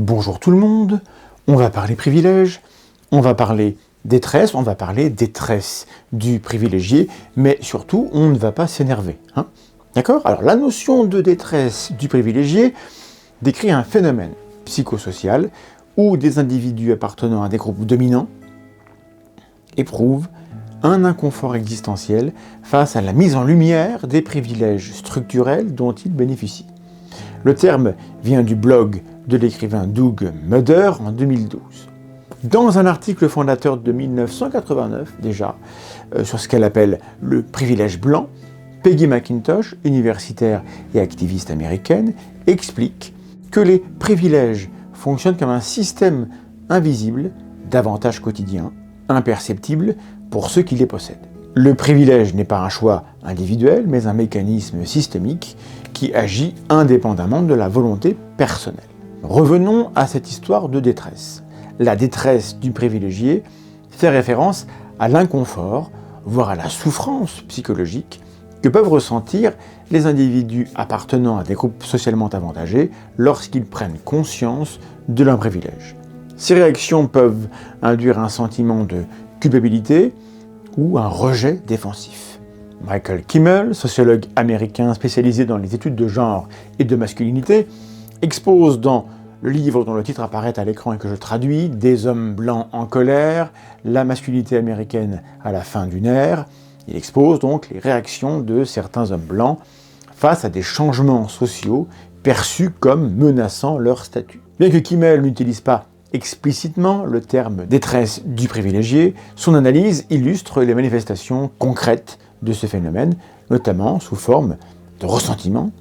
Bonjour tout le monde, on va parler privilèges, on va parler détresse, on va parler détresse du privilégié, mais surtout on ne va pas s'énerver. D'accord ? Alors la notion de détresse du privilégié décrit un phénomène psychosocial où des individus appartenant à des groupes dominants éprouvent un inconfort existentiel face à la mise en lumière des privilèges structurels dont ils bénéficient. Le terme vient du blog de l'écrivain Doug Mudder en 2012. Dans un article fondateur de 1989 déjà, sur ce qu'elle appelle le privilège blanc, Peggy McIntosh, universitaire et activiste américaine, explique que les privilèges fonctionnent comme un système invisible d'avantages quotidiens, imperceptibles pour ceux qui les possèdent. Le privilège n'est pas un choix individuel, mais un mécanisme systémique qui agit indépendamment de la volonté personnelle. Revenons à cette histoire de détresse. La détresse du privilégié fait référence à l'inconfort, voire à la souffrance psychologique que peuvent ressentir les individus appartenant à des groupes socialement avantagés lorsqu'ils prennent conscience de leurs privilèges. Ces réactions peuvent induire un sentiment de culpabilité ou un rejet défensif. Michael Kimmel, sociologue américain spécialisé dans les études de genre et de masculinité, expose dans le livre dont le titre apparaît à l'écran et que je traduis, Des hommes blancs en colère, la masculinité américaine à la fin d'une ère. Il expose donc les réactions de certains hommes blancs face à des changements sociaux perçus comme menaçant leur statut. Bien que Kimmel n'utilise pas explicitement le terme détresse du privilégié, son analyse illustre les manifestations concrètes de ce phénomène, notamment sous forme de ressentiment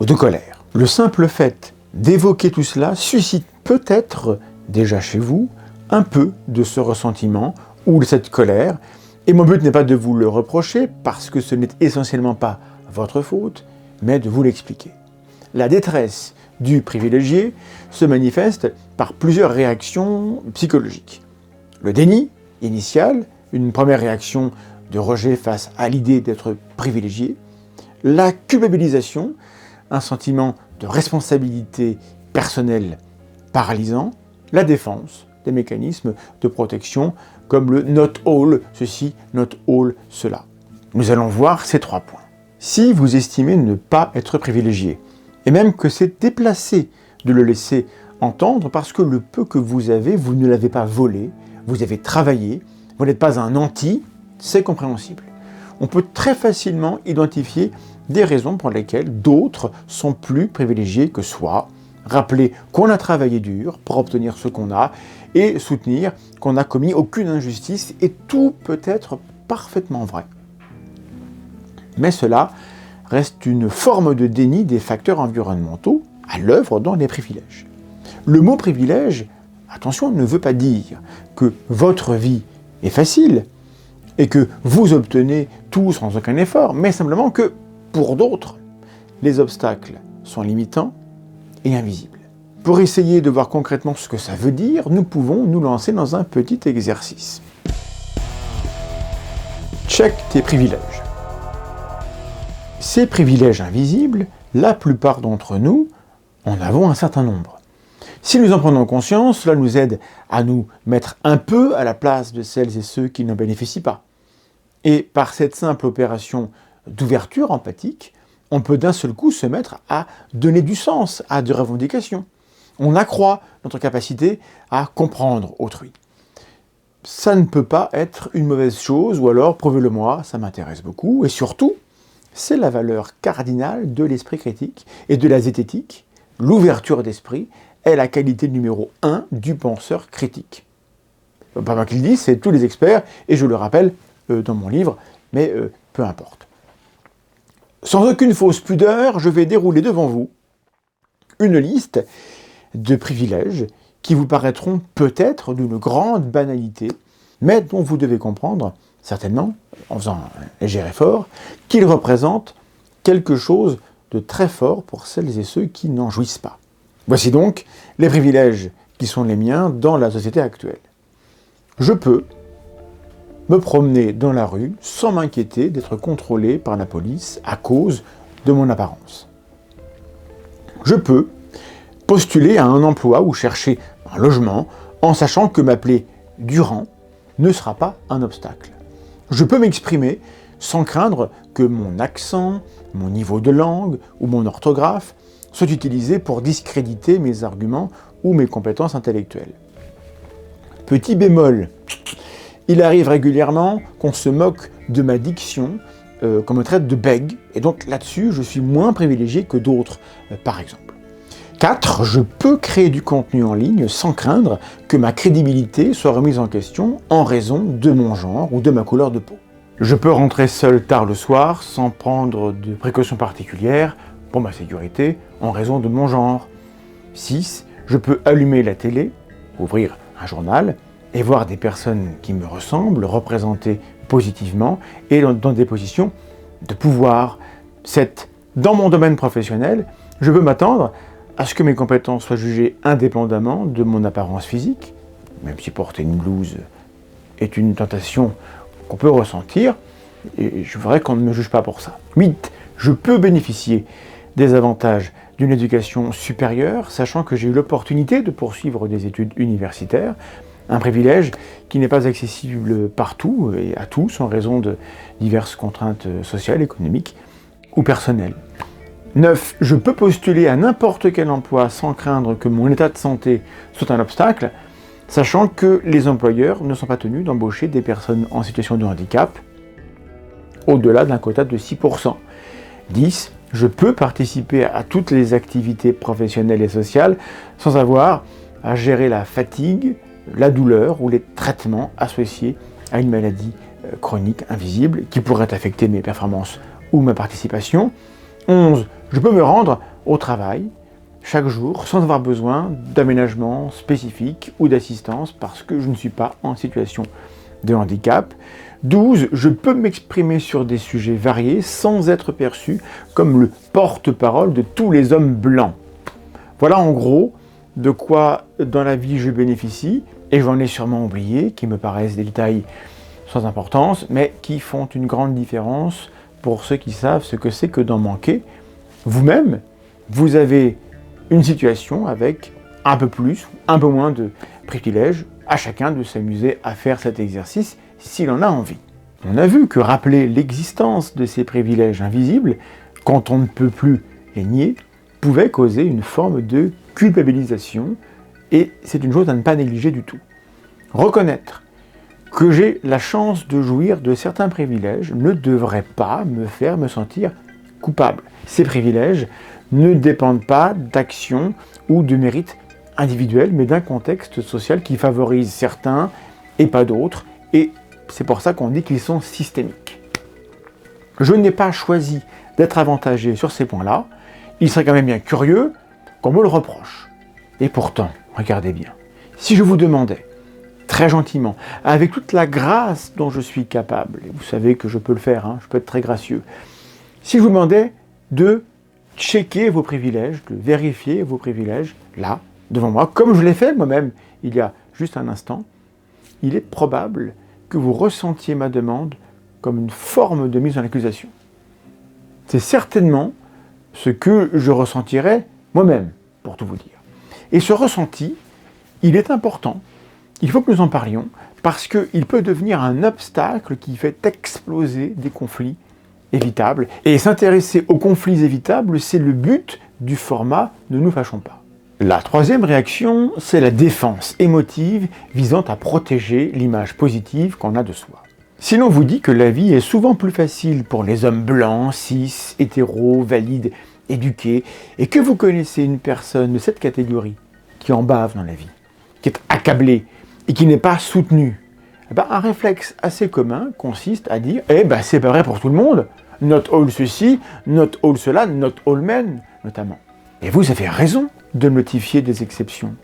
ou de colère. Le simple fait d'évoquer tout cela suscite peut-être déjà chez vous un peu de ce ressentiment ou de cette colère, et mon but n'est pas de vous le reprocher parce que ce n'est essentiellement pas votre faute, mais de vous l'expliquer. La détresse du privilégié se manifeste par plusieurs réactions psychologiques. Le déni initial, une première réaction de rejet face à l'idée d'être privilégié. La culpabilisation, un sentiment de responsabilité personnelle paralysant. La défense, des mécanismes de protection comme le not all ceci, not all cela. Nous allons voir ces 3 points. Si vous estimez ne pas être privilégié, et même que c'est déplacé de le laisser entendre parce que le peu que vous avez, vous ne l'avez pas volé, vous avez travaillé, vous n'êtes pas un anti, c'est compréhensible. On peut très facilement identifier des raisons pour lesquelles d'autres sont plus privilégiés que soi, rappeler qu'on a travaillé dur pour obtenir ce qu'on a et soutenir qu'on n'a commis aucune injustice, et tout peut être parfaitement vrai. Mais cela reste une forme de déni des facteurs environnementaux à l'œuvre dans les privilèges. Le mot privilège, attention, ne veut pas dire que votre vie est facile et que vous obtenez tout sans aucun effort, mais simplement que, pour d'autres, les obstacles sont limitants et invisibles. Pour essayer de voir concrètement ce que ça veut dire, nous pouvons nous lancer dans un petit exercice. Check tes privilèges. Ces privilèges invisibles, la plupart d'entre nous en avons un certain nombre. Si nous en prenons conscience, cela nous aide à nous mettre un peu à la place de celles et ceux qui n'en bénéficient pas. Et par cette simple opération d'ouverture empathique, on peut d'un seul coup se mettre à donner du sens à des revendications. On accroît notre capacité à comprendre autrui. Ça ne peut pas être une mauvaise chose, ou alors, prouvez-le-moi, ça m'intéresse beaucoup, et surtout, c'est la valeur cardinale de l'esprit critique et de la zététique. L'ouverture d'esprit est la qualité numéro 1 du penseur critique. Pas moi qui le dis, c'est tous les experts, et je le rappelle dans mon livre, mais peu importe. Sans aucune fausse pudeur, je vais dérouler devant vous une liste de privilèges qui vous paraîtront peut-être d'une grande banalité, mais dont vous devez comprendre, certainement, en faisant un léger effort, qu'ils représentent quelque chose de très fort pour celles et ceux qui n'en jouissent pas. Voici donc les privilèges qui sont les miens dans la société actuelle. Je peux me promener dans la rue sans m'inquiéter d'être contrôlé par la police à cause de mon apparence. Je peux postuler à un emploi ou chercher un logement en sachant que m'appeler Durand ne sera pas un obstacle. Je peux m'exprimer sans craindre que mon accent, mon niveau de langue ou mon orthographe soient utilisés pour discréditer mes arguments ou mes compétences intellectuelles. Petit bémol, il arrive régulièrement qu'on se moque de ma diction, qu'on me traite de bègue, et donc là-dessus, je suis moins privilégié que d'autres, par exemple. 4. Je peux créer du contenu en ligne sans craindre que ma crédibilité soit remise en question en raison de mon genre ou de ma couleur de peau. Je peux rentrer seul tard le soir sans prendre de précautions particulières pour ma sécurité en raison de mon genre. 6. Je peux allumer la télé, ouvrir un journal et voir des personnes qui me ressemblent représentées positivement et dans des positions de pouvoir. 7. Dans mon domaine professionnel, je peux m'attendre à ce que mes compétences soient jugées indépendamment de mon apparence physique, même si porter une blouse est une tentation qu'on peut ressentir, et je voudrais qu'on ne me juge pas pour ça. 8. Je peux bénéficier des avantages d'une éducation supérieure, sachant que j'ai eu l'opportunité de poursuivre des études universitaires, un privilège qui n'est pas accessible partout et à tous en raison de diverses contraintes sociales, économiques ou personnelles. 9. Je peux postuler à n'importe quel emploi sans craindre que mon état de santé soit un obstacle, sachant que les employeurs ne sont pas tenus d'embaucher des personnes en situation de handicap au-delà d'un quota de 6%. 10. Je peux participer à toutes les activités professionnelles et sociales sans avoir à gérer la fatigue, la douleur ou les traitements associés à une maladie chronique invisible qui pourrait affecter mes performances ou ma participation. 11. Je peux me rendre au travail chaque jour sans avoir besoin d'aménagement spécifique ou d'assistance parce que je ne suis pas en situation de handicap. 12. Je peux m'exprimer sur des sujets variés sans être perçu comme le porte-parole de tous les hommes blancs. Voilà en gros de quoi dans la vie je bénéficie, et j'en ai sûrement oublié, qui me paraissent des détails sans importance, mais qui font une grande différence pour ceux qui savent ce que c'est que d'en manquer. Vous-même, vous avez une situation avec un peu plus, un peu moins de privilèges, à chacun de s'amuser à faire cet exercice s'il en a envie. On a vu que rappeler l'existence de ces privilèges invisibles, quand on ne peut plus les nier, pouvait causer une forme de culpabilisation, et c'est une chose à ne pas négliger du tout. Reconnaître que j'ai la chance de jouir de certains privilèges ne devrait pas me faire me sentir coupable. Ces privilèges ne dépendent pas d'actions ou de mérites individuels, mais d'un contexte social qui favorise certains et pas d'autres, et c'est pour ça qu'on dit qu'ils sont systémiques. Je n'ai pas choisi d'être avantagé sur ces points-là, il serait quand même bien curieux qu'on me le reproche. Et pourtant, regardez bien, si je vous demandais, très gentiment, avec toute la grâce dont je suis capable, et vous savez que je peux le faire, je peux être très gracieux, si je vous demandais de checker vos privilèges, de vérifier vos privilèges, là, devant moi, comme je l'ai fait moi-même il y a juste un instant, il est probable que vous ressentiez ma demande comme une forme de mise en accusation. C'est certainement ce que je ressentirais moi-même, pour tout vous dire. Et ce ressenti, il est important, il faut que nous en parlions, parce qu'il peut devenir un obstacle qui fait exploser des conflits évitables. Et s'intéresser aux conflits évitables, c'est le but du format « Ne nous fâchons pas ». La troisième réaction, c'est la défense émotive visant à protéger l'image positive qu'on a de soi. Si l'on vous dit que la vie est souvent plus facile pour les hommes blancs, cis, hétéros, valides, éduqués, et que vous connaissez une personne de cette catégorie qui en bave dans la vie, qui est accablée et qui n'est pas soutenue, un réflexe assez commun consiste à dire « c'est pas vrai pour tout le monde, not all ceci, not all cela, not all men » notamment. Et vous avez raison de notifier des exceptions.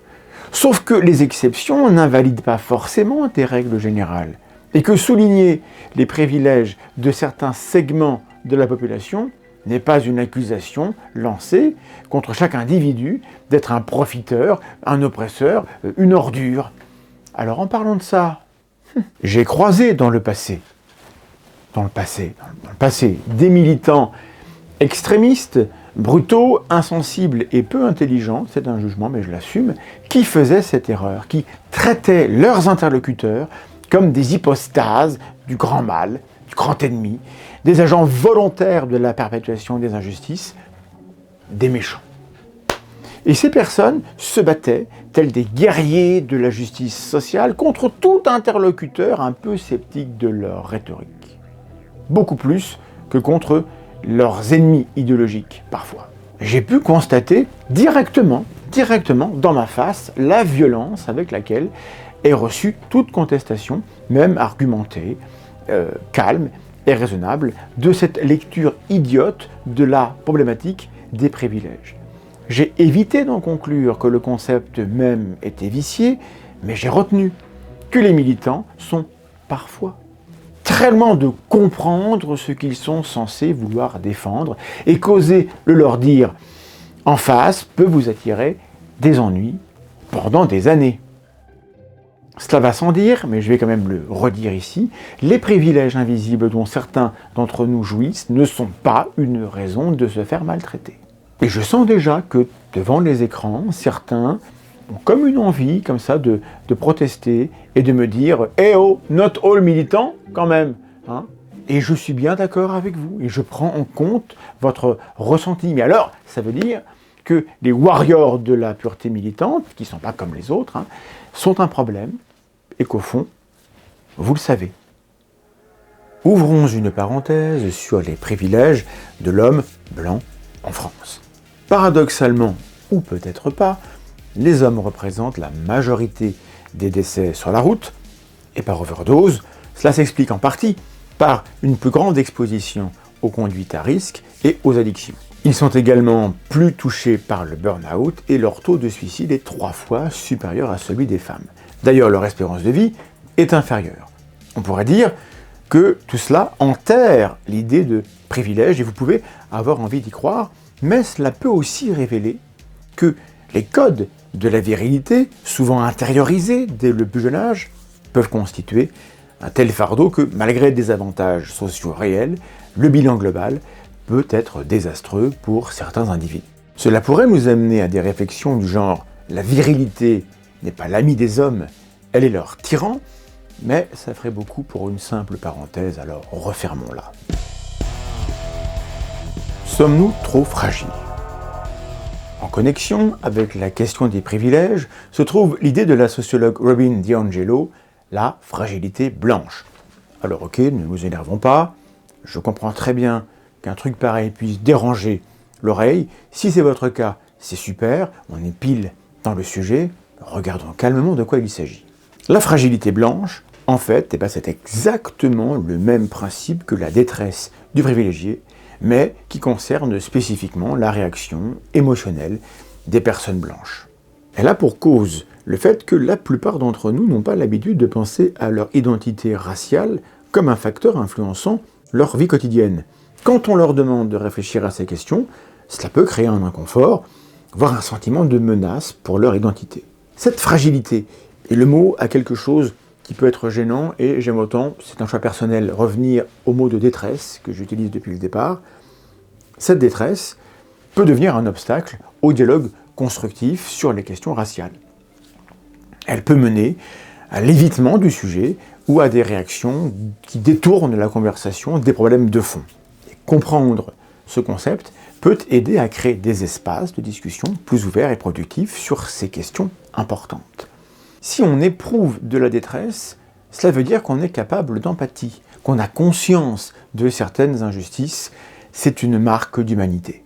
Sauf que les exceptions n'invalident pas forcément des règles générales, et que souligner les privilèges de certains segments de la population n'est pas une accusation lancée contre chaque individu d'être un profiteur, un oppresseur, une ordure. Alors en parlant de ça, j'ai croisé dans le passé, des militants extrémistes brutaux, insensibles et peu intelligents, c'est un jugement mais je l'assume, qui faisaient cette erreur, qui traitaient leurs interlocuteurs comme des hypostases du grand mal, du grand ennemi, des agents volontaires de la perpétuation des injustices, des méchants. Et ces personnes se battaient, tels des guerriers de la justice sociale, contre tout interlocuteur un peu sceptique de leur rhétorique. Beaucoup plus que contre leurs ennemis idéologiques, parfois. J'ai pu constater directement dans ma face la violence avec laquelle est reçue toute contestation, même argumentée, calme et raisonnable, de cette lecture idiote de la problématique des privilèges. J'ai évité d'en conclure que le concept même était vicié, mais j'ai retenu que les militants sont parfois très loin de comprendre ce qu'ils sont censés vouloir défendre, et qu'oser le leur dire en face peut vous attirer des ennuis pendant des années. Cela va sans dire, mais je vais quand même le redire ici, les privilèges invisibles dont certains d'entre nous jouissent ne sont pas une raison de se faire maltraiter. Et je sens déjà que devant les écrans, certains ont comme une envie comme ça de protester et de me dire « Eh oh, not all militants quand même hein !» Et je suis bien d'accord avec vous et je prends en compte votre ressenti. Mais alors, ça veut dire que les warriors de la pureté militante, qui ne sont pas comme les autres, sont un problème et qu'au fond, vous le savez. Ouvrons une parenthèse sur les privilèges de l'homme blanc en France. Paradoxalement, ou peut-être pas, les hommes représentent la majorité des décès sur la route, et par overdose, cela s'explique en partie par une plus grande exposition aux conduites à risque et aux addictions. Ils sont également plus touchés par le burn-out et leur taux de suicide est 3 fois supérieur à celui des femmes. D'ailleurs, leur espérance de vie est inférieure. On pourrait dire que tout cela enterre l'idée de privilège, et vous pouvez avoir envie d'y croire, mais cela peut aussi révéler que les codes de la virilité, souvent intériorisés dès le plus jeune âge, peuvent constituer un tel fardeau que, malgré des avantages sociaux réels, le bilan global peut être désastreux pour certains individus. Cela pourrait nous amener à des réflexions du genre « la virilité n'est pas l'amie des hommes, elle est leur tyran », mais ça ferait beaucoup pour une simple parenthèse, alors refermons-la. Sommes-nous trop fragiles ? En connexion avec la question des privilèges se trouve l'idée de la sociologue Robin DiAngelo, la fragilité blanche. Alors ok, ne nous énervons pas, je comprends très bien qu'un truc pareil puisse déranger l'oreille. Si c'est votre cas, c'est super, on est pile dans le sujet, regardons calmement de quoi il s'agit. La fragilité blanche, en fait, c'est exactement le même principe que la détresse du privilégié, mais qui concerne spécifiquement la réaction émotionnelle des personnes blanches. Elle a pour cause le fait que la plupart d'entre nous n'ont pas l'habitude de penser à leur identité raciale comme un facteur influençant leur vie quotidienne. Quand on leur demande de réfléchir à ces questions, cela peut créer un inconfort, voire un sentiment de menace pour leur identité. Cette fragilité, et le mot a quelque chose qui peut être gênant, et j'aime autant, c'est un choix personnel, revenir au mot de détresse que j'utilise depuis le départ. Cette détresse peut devenir un obstacle au dialogue constructif sur les questions raciales. Elle peut mener à l'évitement du sujet ou à des réactions qui détournent la conversation des problèmes de fond. Et comprendre ce concept peut aider à créer des espaces de discussion plus ouverts et productifs sur ces questions importantes. Si on éprouve de la détresse, cela veut dire qu'on est capable d'empathie, qu'on a conscience de certaines injustices. C'est une marque d'humanité.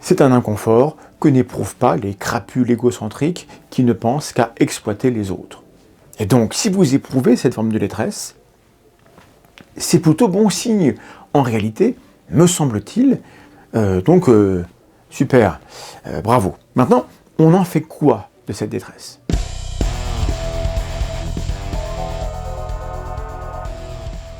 C'est un inconfort que n'éprouvent pas les crapules égocentriques qui ne pensent qu'à exploiter les autres. Et donc, si vous éprouvez cette forme de détresse, c'est plutôt bon signe. En réalité, me semble-t-il, super, bravo. Maintenant, on en fait quoi de cette détresse ?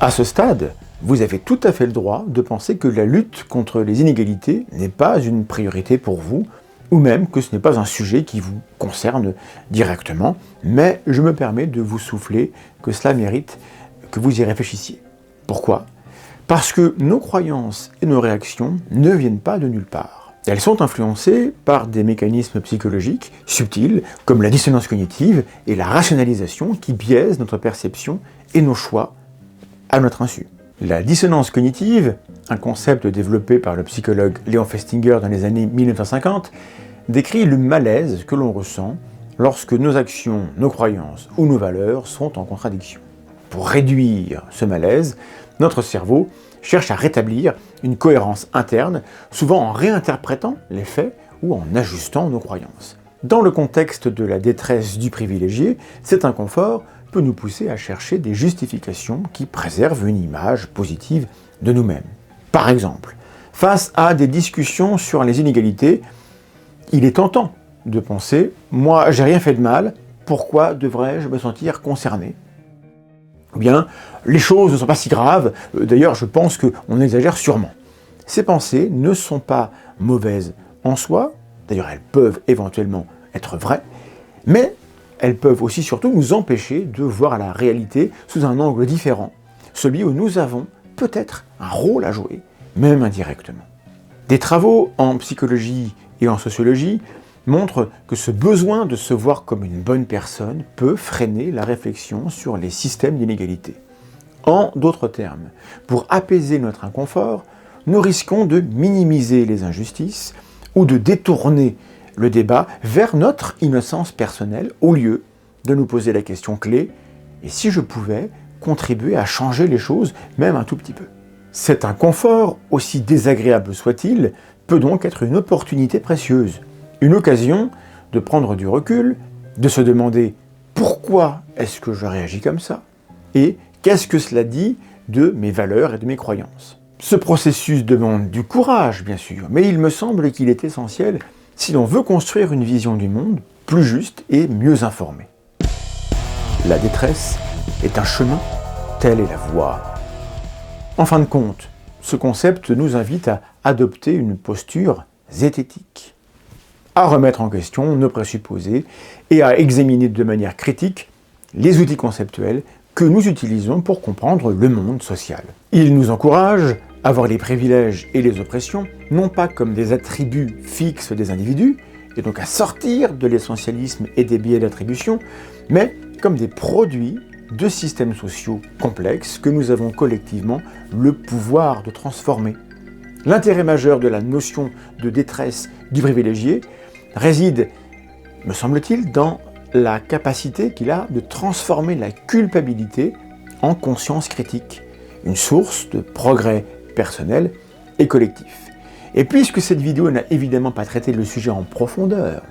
À ce stade, vous avez tout à fait le droit de penser que la lutte contre les inégalités n'est pas une priorité pour vous, ou même que ce n'est pas un sujet qui vous concerne directement, mais je me permets de vous souffler que cela mérite que vous y réfléchissiez. Pourquoi ? Parce que nos croyances et nos réactions ne viennent pas de nulle part. Elles sont influencées par des mécanismes psychologiques subtils, comme la dissonance cognitive et la rationalisation qui biaisent notre perception et nos choix à notre insu. La dissonance cognitive, un concept développé par le psychologue Léon Festinger dans les années 1950, décrit le malaise que l'on ressent lorsque nos actions, nos croyances ou nos valeurs sont en contradiction. Pour réduire ce malaise, notre cerveau cherche à rétablir une cohérence interne, souvent en réinterprétant les faits ou en ajustant nos croyances. Dans le contexte de la détresse du privilégié, cet inconfort peut nous pousser à chercher des justifications qui préservent une image positive de nous-mêmes. Par exemple, face à des discussions sur les inégalités, il est tentant de penser « moi, j'ai rien fait de mal, pourquoi devrais-je me sentir concerné ?» Ou bien « les choses ne sont pas si graves, d'ailleurs je pense qu'on exagère sûrement ». Ces pensées ne sont pas mauvaises en soi, d'ailleurs elles peuvent éventuellement être vraies, mais elles peuvent aussi surtout nous empêcher de voir la réalité sous un angle différent, celui où nous avons peut-être un rôle à jouer, même indirectement. Des travaux en psychologie et en sociologie montrent que ce besoin de se voir comme une bonne personne peut freiner la réflexion sur les systèmes d'inégalité. En d'autres termes, pour apaiser notre inconfort, nous risquons de minimiser les injustices ou de détourner le débat vers notre innocence personnelle au lieu de nous poser la question clé « et si je pouvais contribuer à changer les choses, même un tout petit peu ?» Cet inconfort, aussi désagréable soit-il, peut donc être une opportunité précieuse, une occasion de prendre du recul, de se demander « pourquoi est-ce que je réagis comme ça ?» et « qu'est-ce que cela dit de mes valeurs et de mes croyances ?» Ce processus demande du courage, bien sûr, mais il me semble qu'il est essentiel si l'on veut construire une vision du monde plus juste et mieux informée. La détresse est un chemin, telle est la voie. En fin de compte, ce concept nous invite à adopter une posture zététique, à remettre en question nos présupposés et à examiner de manière critique les outils conceptuels que nous utilisons pour comprendre le monde social. Il nous encourage à voir les privilèges et les oppressions, non pas comme des attributs fixes des individus, et donc à sortir de l'essentialisme et des biais d'attribution, mais comme des produits de systèmes sociaux complexes que nous avons collectivement le pouvoir de transformer. L'intérêt majeur de la notion de détresse du privilégié réside, me semble-t-il, dans la capacité qu'il a de transformer la culpabilité en conscience critique, une source de progrès personnel et collectif. Et puisque cette vidéo n'a évidemment pas traité le sujet en profondeur,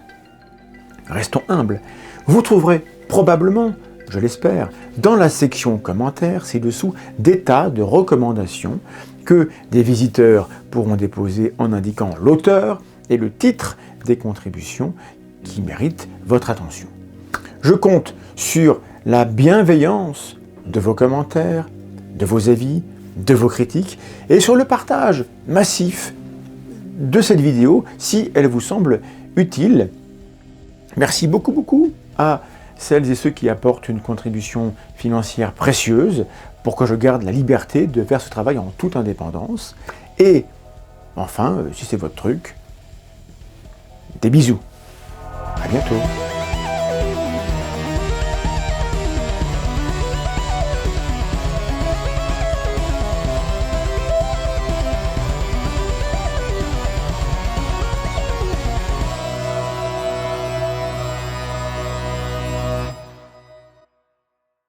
restons humbles, vous trouverez probablement, je l'espère, dans la section commentaires ci-dessous des tas de recommandations que des visiteurs pourront déposer en indiquant l'auteur et le titre des contributions qui méritent votre attention. Je compte sur la bienveillance de vos commentaires, de vos avis, de vos critiques et sur le partage massif de cette vidéo si elle vous semble utile. Merci beaucoup à celles et ceux qui apportent une contribution financière précieuse pour que je garde la liberté de faire ce travail en toute indépendance. Et enfin, si c'est votre truc, des bisous. À bientôt.